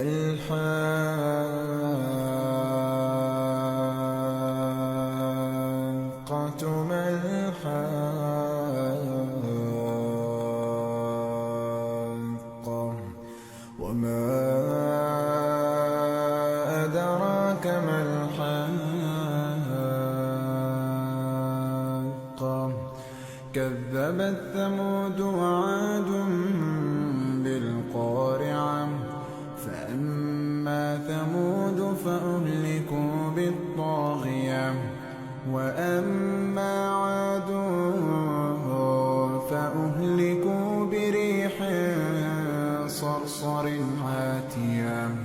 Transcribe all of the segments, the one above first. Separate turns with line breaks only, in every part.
الحاقة ما الحاقة وما أدراك ما الحاقة كذبت ثمود وعاد بالقارعة فأما ثمود فأهلكوا بالطاغية وأما عاد فأهلكوا بريح صرصر عاتية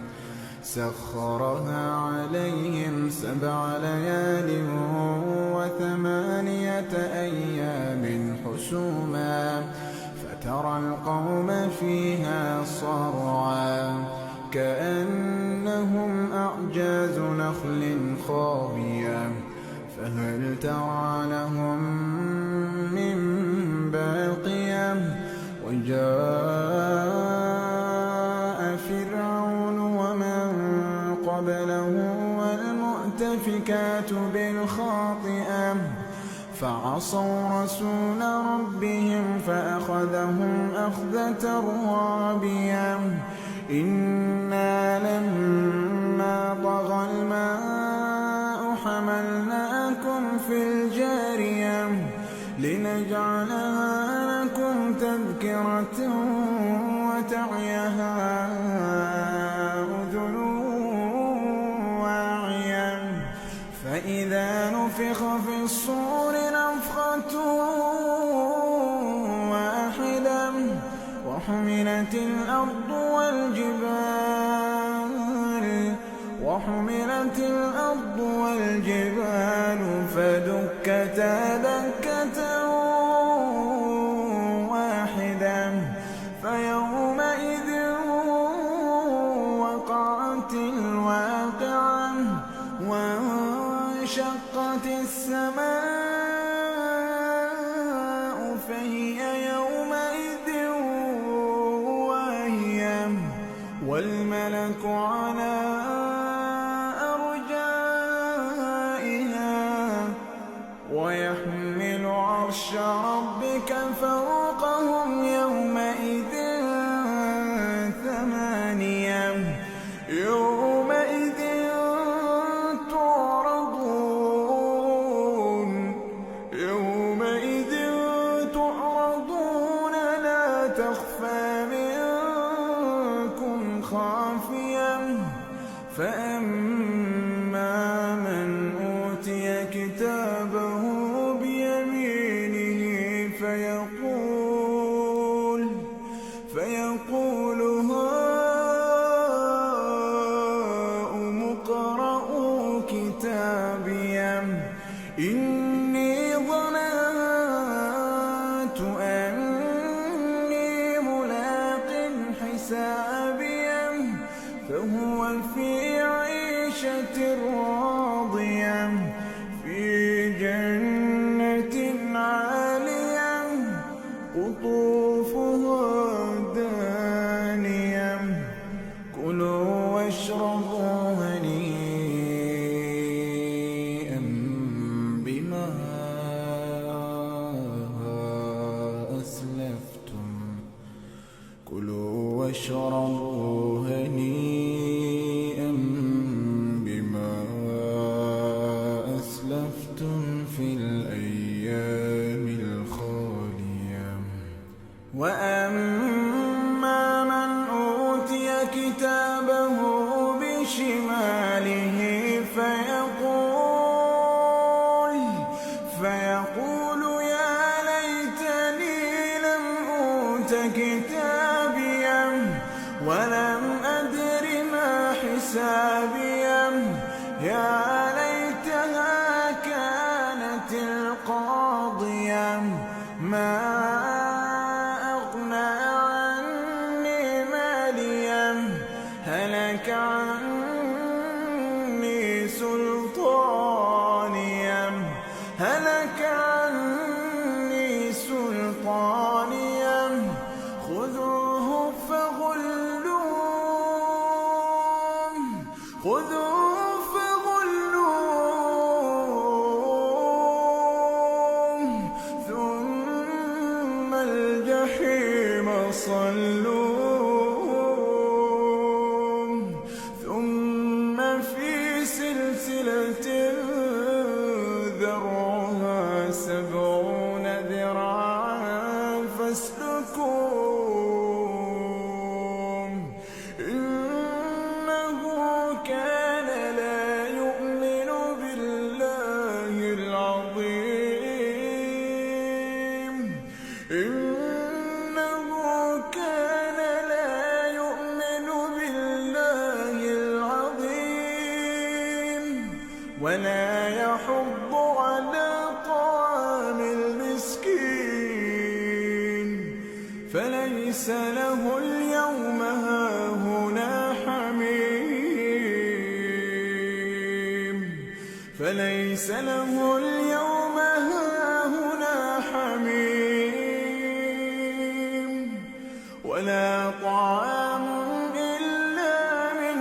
سخرها عليهم 7 ليال و8 أيام حسوما فترى القوم فيها صرعا كأنهم أعجاز نخل خاوية فهل ترى لهم من باقية وجاء فرعون ومن قبله والمؤتفكات بالخاطئة فعصوا رسول ربهم فأخذهم أخذة رابية إنا لما طغى الماء حملناكم في الجارية لنجعلها لكم تذكرة وتعيها أذن واعية فإذا نفخ في الصور نفخة واحدة وحملت الأرض والجبال فدكتا دكة واحدة فيومئذ وقعت الواقعة وانشقت السماء فهي يومئذ واهية والملك على أرجائها ويحمل عرش ربك فوقهم يومئذ 8 يومئذ تعرضون لا تخفى منكم خافية فأما من أوتي كتابه بيمينه فيقول هاؤم اقرءوا كتابيه إني ظننت أني ملاق حسابيه فهو في عيشة راضية في جنة عالية قطوفها دانية كلوا واشربوا هنيئا بما أسلفتم كلوا واشربوا هنيئا بما أسلفتم في الأيام الخالية وأما من أوتي كتابه بشماله فيقول يا ليتني لم أوت كتابيه ولم أدر ما حسابيه يا ليتها كانت القاضية ما أغنى عني ماليه هلك عني سلطانيه خذوه فغلوه خذوه فغلوه ثم الجحيم صلوه ثم في سلسلة ذرعها 70 ذراعا فاسلكوه إنه كان لا يؤمن بالله العظيم إنه كان لا يؤمن بالله العظيم ولا يحض على طعام المسكين فليس له اليوم هاهنا حميم فليس له اليوم هاهنا حميم ولا طعام إلا من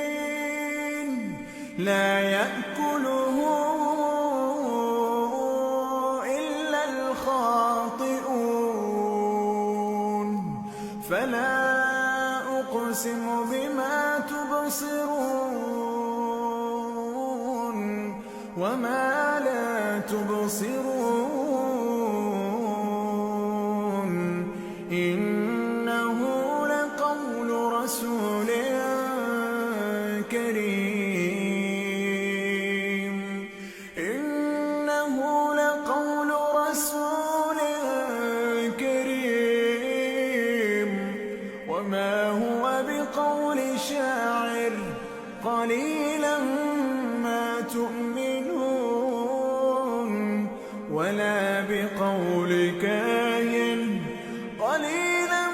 غسلين لا يأكله إلا الخاطئون فلا أقسم بما تبصرون وما لا تبصرون إنه لقول رسول كريم إنه لقول رسول كريم وما هو بقول شاعر قليلا ما تؤمنون ولا بقول كاهن قليلا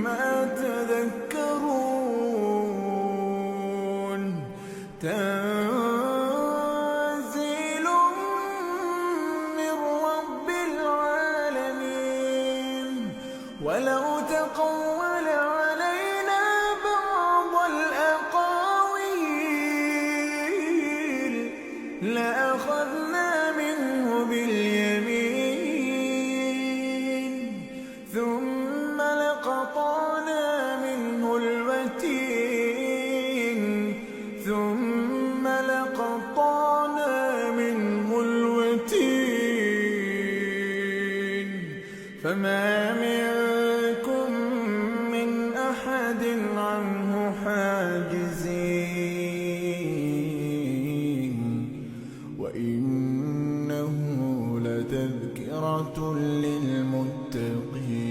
ما تذكرون تنزيل من رب العالمين ولو تقول علينا بعض الأقاويل لأخذنا منه باليمين ثم لقطعنا منه الوتين ثم لقطعنا منه الوتين فما منكم من أحد عنه حاجزين وإنه لتذكرة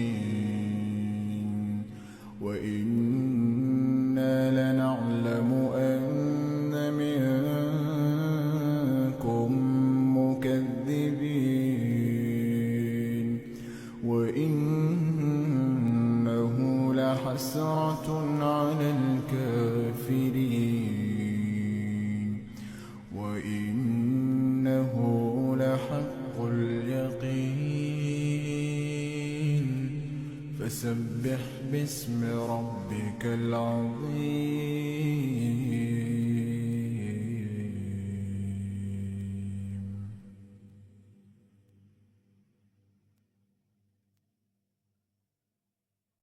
للمتقين وإنا لنعلم أن منكم مكذبين وإنه لحسرة على الكافرين وإنه لحق اليقين فسبح باسم ربك العظيم